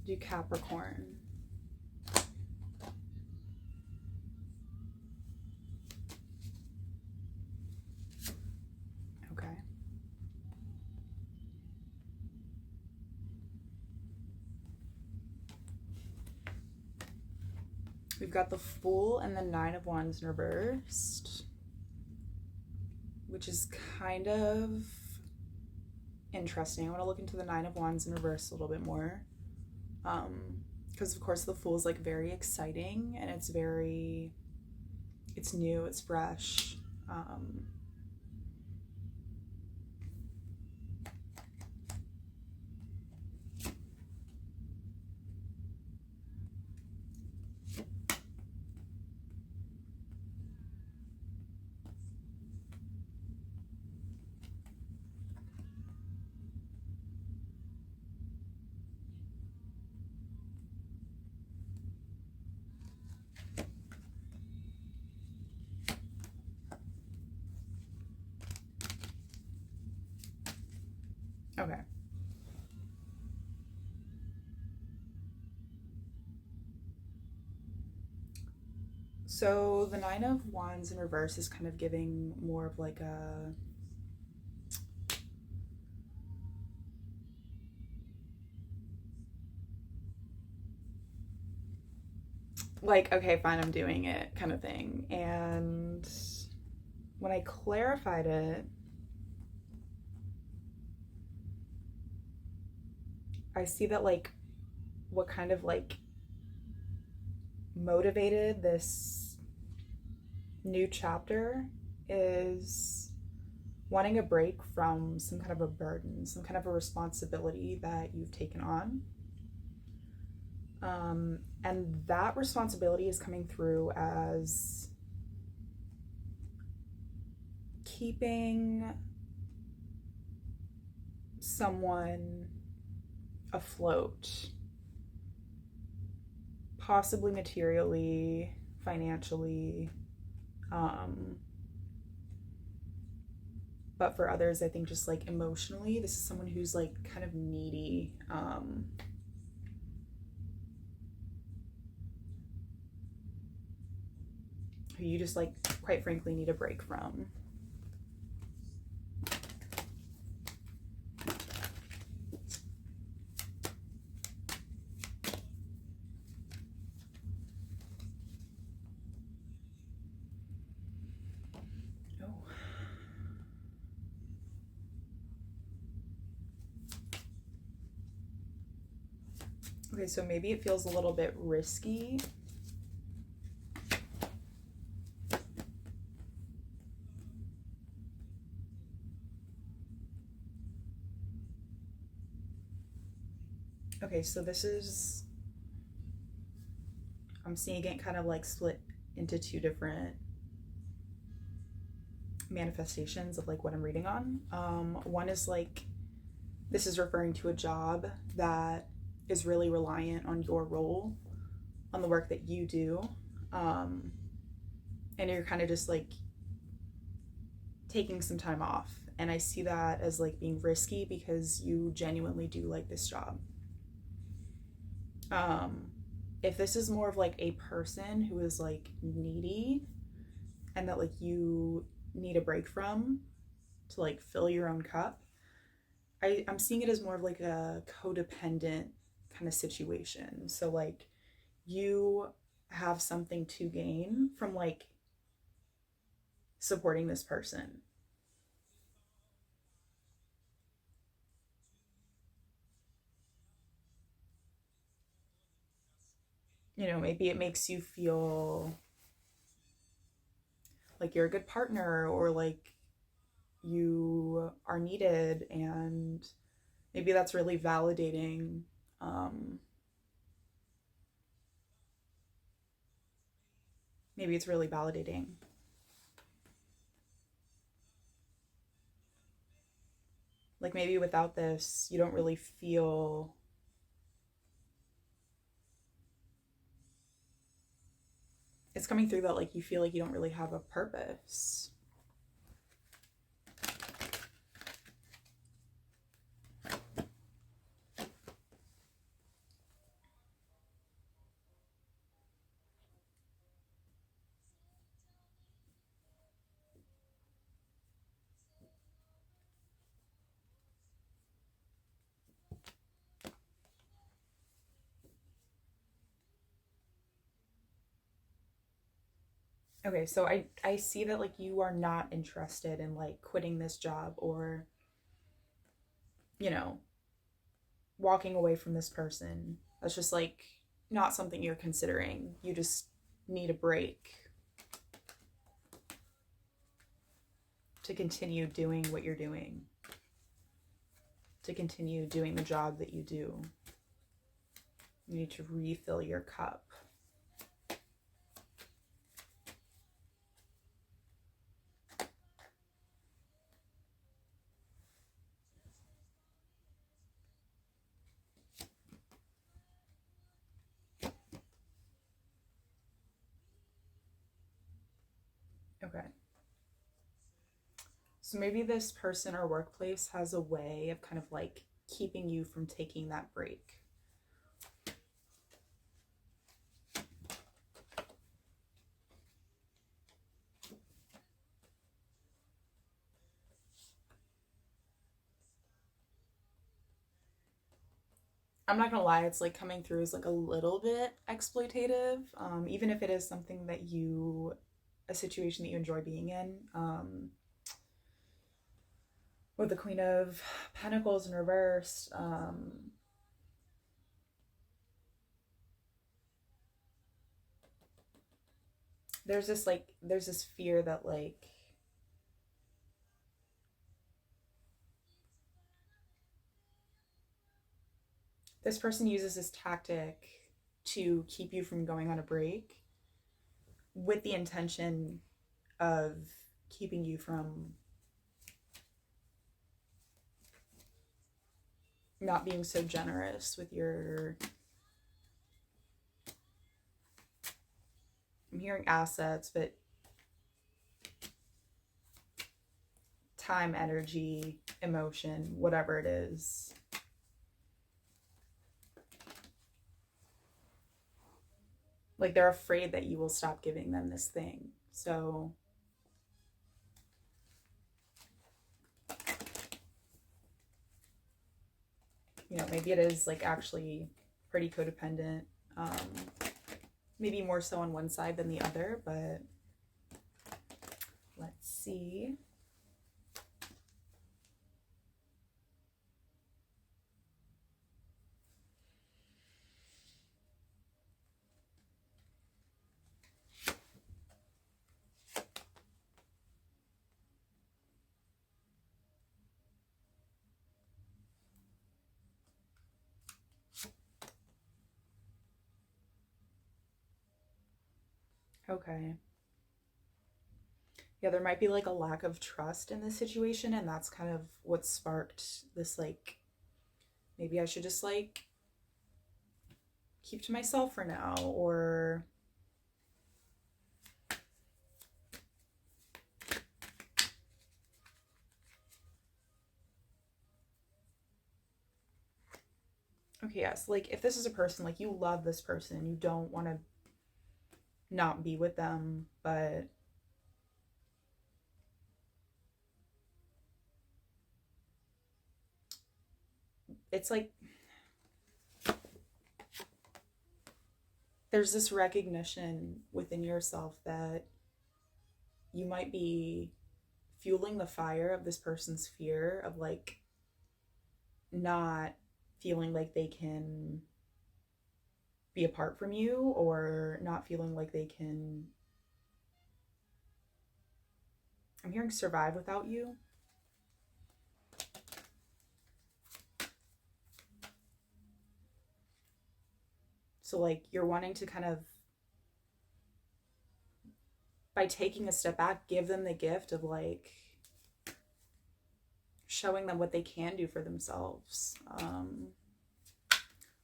do Capricorn. Okay. We've got the Fool and the Nine of Wands in reversed, which is kind of interesting. I want to look into the Nine of Wands in reverse a little bit more. Because of course the Fool is like very exciting and it's new, it's fresh. Okay. So the Nine of Wands in reverse is kind of giving more of like a okay, fine, I'm doing it kind of thing. And when I clarified it, I see that like what kind of like motivated this new chapter is wanting a break from some kind of a burden, some kind of a responsibility that you've taken on. And that responsibility is coming through as keeping someone afloat, possibly materially, financially, but for others, I think just like emotionally, this is someone who's like kind of needy, who you just like quite frankly need a break from. Okay, so maybe it feels a little bit risky. Okay, so this is, I'm seeing it kind of like split into two different manifestations of like what I'm reading on. One is like, this is referring to a job that is really reliant on your role, on the work that you do. And you're kind of just like taking some time off. And I see that as like being risky because you genuinely do like this job. If this is more of like a person who is like needy and that like you need a break from to like fill your own cup, I'm seeing it as more of like a codependent kind of situation. So like you have something to gain from like supporting this person. You know, maybe it makes you feel like you're a good partner or like you are needed, and maybe that's really validating. Maybe it's really validating. Like maybe without this, you don't really feel it's coming through that like you feel like you don't really have a purpose. Okay, so I see that like you are not interested in like quitting this job or, you know, walking away from this person. That's just like not something you're considering. You just need a break to continue doing what you're doing, to continue doing the job that you do. You need to refill your cup. Okay. So maybe this person or workplace has a way of kind of like keeping you from taking that break. I'm not gonna lie, it's like coming through as like a little bit exploitative, even if it is something that you, a situation that you enjoy being in. With the Queen of Pentacles in reverse, there's this fear that like this person uses this tactic to keep you from going on a break with the intention of keeping you from not being so generous with your, I'm hearing assets, but time, energy, emotion, whatever it is. Like they're afraid that you will stop giving them this thing. So you know, maybe it is like actually pretty codependent. Um, Maybe more so on one side than the other, but let's see. Okay. Yeah, there might be like a lack of trust in this situation, and that's kind of what sparked this like, maybe I should just like keep to myself for now, or okay, yes, like if this is a person, like you love this person, you don't want to not be with them, but it's like there's this recognition within yourself that you might be fueling the fire of this person's fear of like not feeling like they can be apart from you, or not feeling like they can, I'm hearing survive without you. So like you're wanting to kind of, by taking a step back, give them the gift of like showing them what they can do for themselves,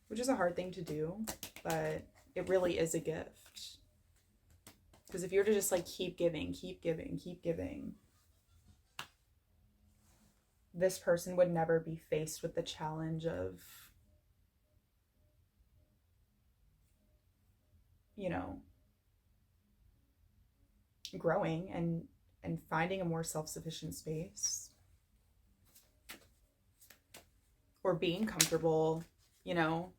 which is a hard thing to do, but it really is a gift. Because if you were to just like keep giving, keep giving, keep giving, this person would never be faced with the challenge of, you know, growing and finding a more self-sufficient space, or being comfortable, you know,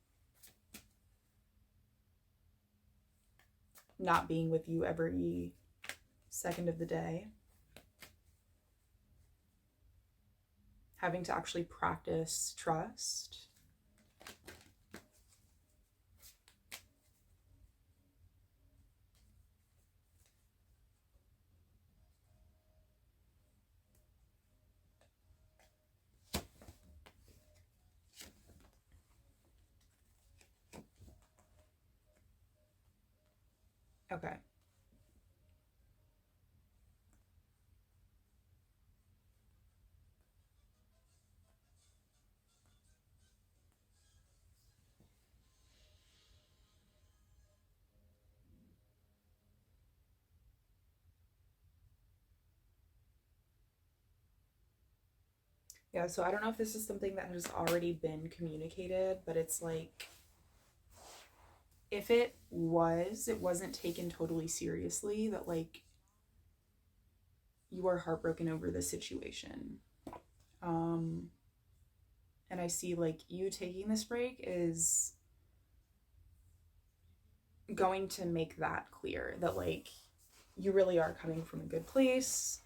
not being with you every second of the day. Having to actually practice trust. Okay. Yeah, so I don't know if this is something that has already been communicated, but it's like, if it wasn't taken totally seriously, that like you are heartbroken over the situation. Um, and I see like you taking this break is going to make that clear, that like you really are coming from a good place.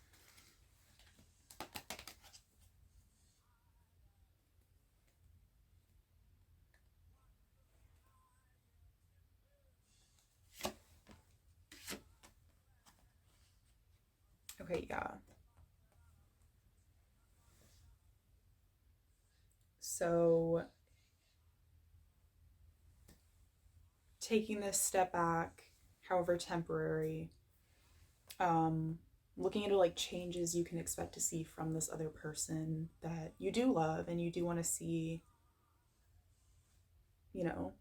Okay, yeah. So taking this step back, however temporary, um, looking into like changes you can expect to see from this other person that you do love and you do want to see, you know,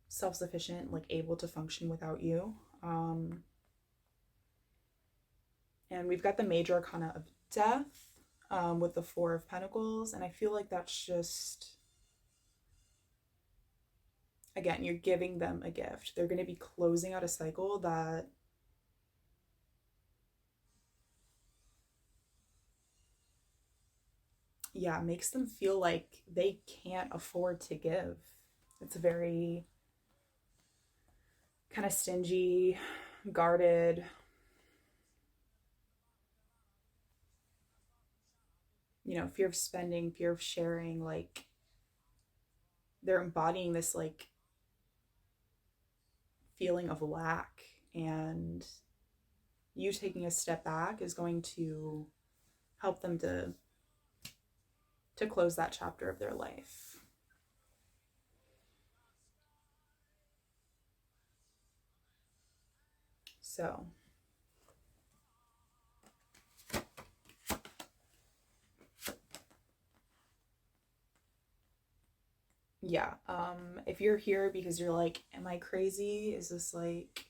self-sufficient, like able to function without you. And we've got the major arcana of death, with the Four of Pentacles, and I feel like that's just, again, you're giving them a gift. They're going to be closing out a cycle that, yeah, makes them feel like they can't afford to give. It's a very kind of stingy, guarded, fear of spending, fear of sharing. Like, they're embodying this like feeling of lack, and you taking a step back is going to help them to close that chapter of their life. So yeah, if you're here because you're like, am I crazy, is this like,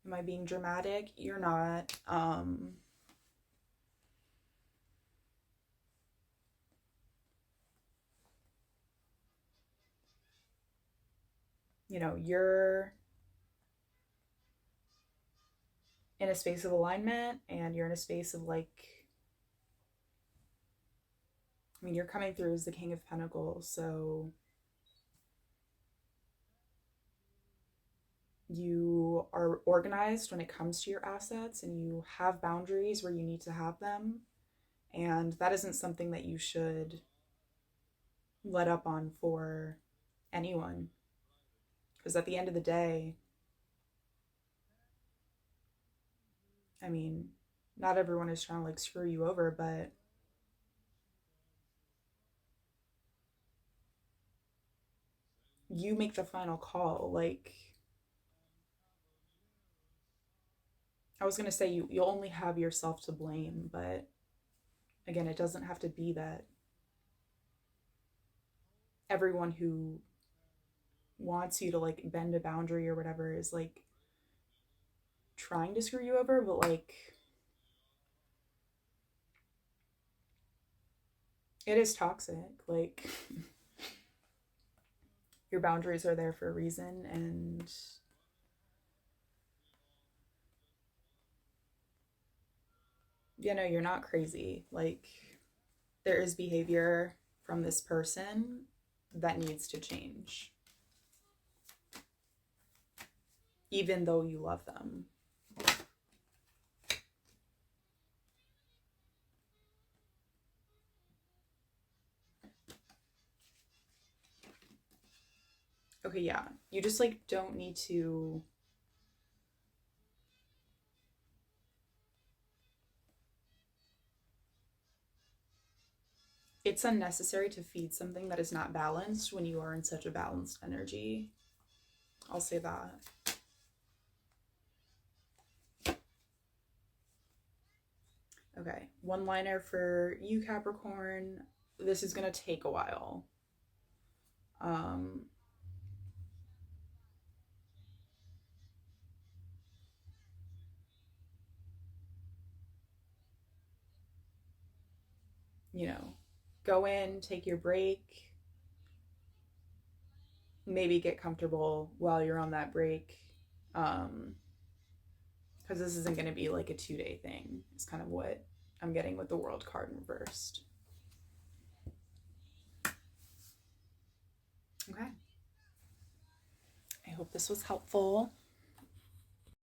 am I being dramatic, you're not. You're in a space of alignment, and you're in a space of like, I mean, you're coming through as the King of Pentacles, so you are organized when it comes to your assets, and you have boundaries where you need to have them, and that isn't something that you should let up on for anyone, because at the end of the day, I mean, not everyone is trying to like screw you over, but you make the final call. Like, I was gonna say, you'll only have yourself to blame, but again, it doesn't have to be that everyone who wants you to like bend a boundary or whatever is like trying to screw you over, but like, it is toxic. Like, your boundaries are there for a reason, and you're not crazy. Like, there is behavior from this person that needs to change, even though you love them. Okay, yeah. You just like don't need to. It's unnecessary to feed something that is not balanced when you are in such a balanced energy. I'll say that. Okay, one liner for you, Capricorn. This is going to take a while. Um, you know, go in, take your break, maybe get comfortable while you're on that break. Um, because this isn't going to be like a 2 day thing. It's kind of what I'm getting with the world card reversed. Okay. I hope this was helpful.